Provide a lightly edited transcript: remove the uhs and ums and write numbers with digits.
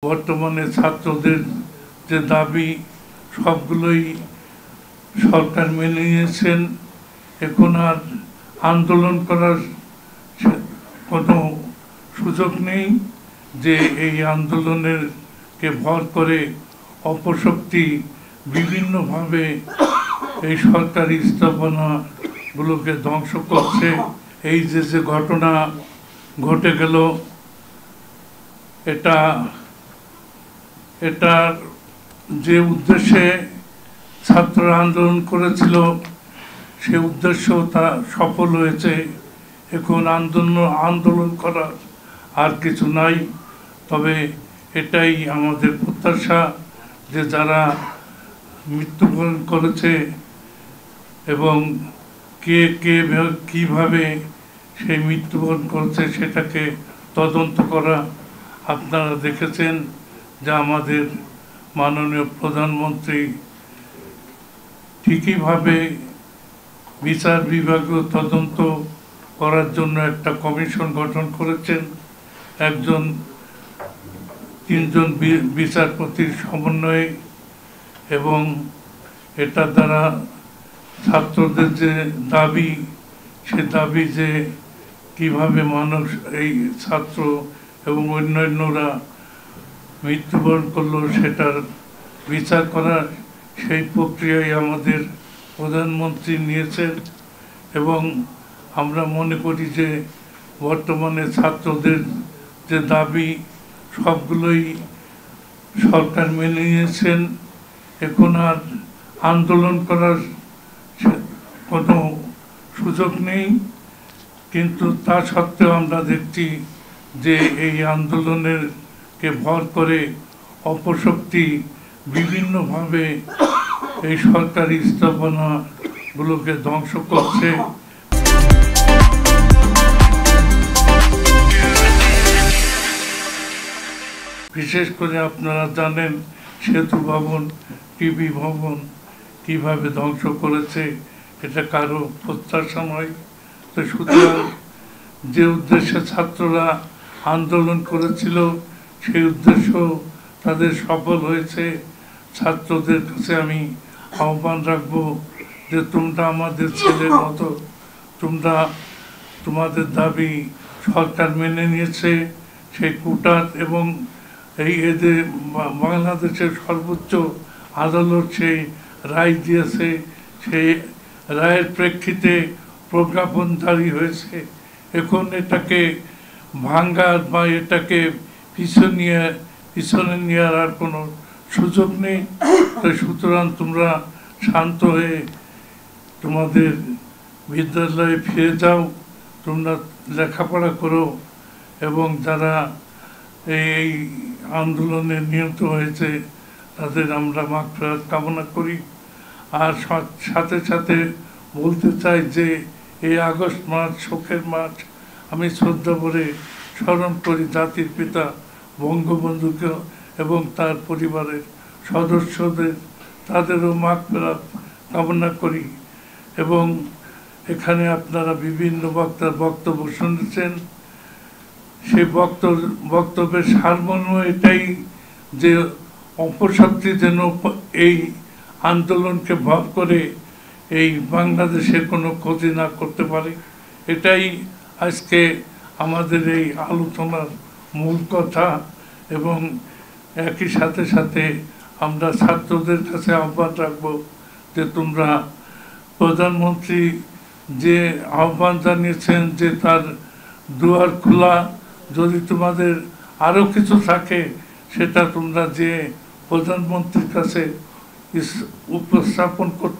বর্তমানে ছাত্রদের যে দাবি সবগুলোই সরকার মেনে নিয়েছেন। এখন আর আন্দোলন করার কোনো সুযোগ নেই, যে এই আন্দোলনের কে ভর করে অপশক্তি বিভিন্নভাবে এই সরকারি স্থাপনাগুলোকে ধ্বংস করছে। এই যে ঘটনা ঘটে গেল, এটার যে উদ্দেশ্যে ছাত্ররা আন্দোলন করেছিল সে উদ্দেশ্য তা সফল হয়েছে। এখন আন্দোলন করার আর কিছু নাই। তবে এটাই আমাদের প্রত্যাশা যে যারা মৃত্যুবরণ করেছে এবং কে কিভাবে সেই মৃত্যুবরণ করেছে সেটাকে তদন্ত করা। আপনারা দেখেছেন যে আমাদের মাননীয় প্রধানমন্ত্রী ঠিকইভাবে বিচার বিভাগীয় তদন্ত করার জন্য একটা কমিশন গঠন করেছেন, তিনজন বিচারপতির সমন্বয়ে। এবং এটার দ্বারা ছাত্রদের যে দাবি, সে দাবি যে কিভাবে মানুষ এই ছাত্র এবং অন্যান্যরা মৃত্যুবরণ করলো সেটার বিচার করার সেই প্রক্রিয়ায় আমাদের প্রধানমন্ত্রী নিয়েছেন। এবং আমরা মনে করি যে বর্তমানে ছাত্রদের যে দাবি সবগুলোই সরকার মেনে নিয়েছেন। এখন আর আন্দোলন করার কোনো সুযোগ নেই, কিন্তু তা সত্ত্বেও আমরা দেখছি যে এই আন্দোলনের কে ভর করে অপশক্তি বিভিন্নভাবে এই সরকারি স্থাপনাগুলোকে ধ্বংস করছে। বিশেষ করে আপনারা জানেন সেতু ভবন, টিভি ভবন কিভাবে ধ্বংস করেছে, এটা কারো প্রত্যাশা নয়। তো সুতরাং যে উদ্দেশ্যে ছাত্ররা আন্দোলন করেছিল সেই উদ্দেশ্য তাদের সফল হয়েছে। ছাত্রদের কাছে আমি আহ্বান রাখবো যে তোমরা আমাদের ছেলের মতো, তোমাদের দাবি সরকার মেনে নিয়েছে। সেই কোটার এবং এদের বাংলাদেশের সর্বোচ্চ আদালত সেই রায় দিয়েছে, সেই রায়ের প্রেক্ষিতে প্রজ্ঞাপন জারি হয়েছে। এখন এটাকে ভাঙ্গার বা এটাকে পিছনে নেওয়ার আর কোনো সুযোগ নেই। তাই সুতরাং তোমরা শান্ত হয়ে তোমাদের বিদ্যালয়ে ফিরে যাও, তোমরা লেখাপড়া করো। এবং যারা এই আন্দোলনে নিহত হয়েছে তাদের আমরা মাগফিরাত কামনা করি। আর সাথে সাথে বলতে চাই যে এই আগস্ট মাস শোকের মাস, আমি শ্রদ্ধা ভরে স্মরণ করি জাতির পিতা বঙ্গবন্ধুকে এবং তার পরিবারের সদস্যদের, তাদেরও মাগফিরাত কামনা করি। এবং এখানে আপনারা বিভিন্ন বক্তার বক্তব্য শুনেছেন। সেই বক্তব্যের সারমর্ম এটাই যে অপশক্তি যেন এই আন্দোলনকে ভর করে এই বাংলাদেশের কোনো ক্ষতি না করতে পারে। এটাই আজকে আমাদের এই আলোচনার মূল কথা। এবং একই সাথে সাথে আমরা ছাত্রদের কাছে আহ্বান রাখবো যে তোমরা প্রধানমন্ত্রী যে আহ্বান জানিয়েছেন যে তার দুয়ার খোলা, যদি তোমাদের আরও কিছু থাকে সেটা তোমরা যে প্রধানমন্ত্রীর কাছে উপস্থাপন করতে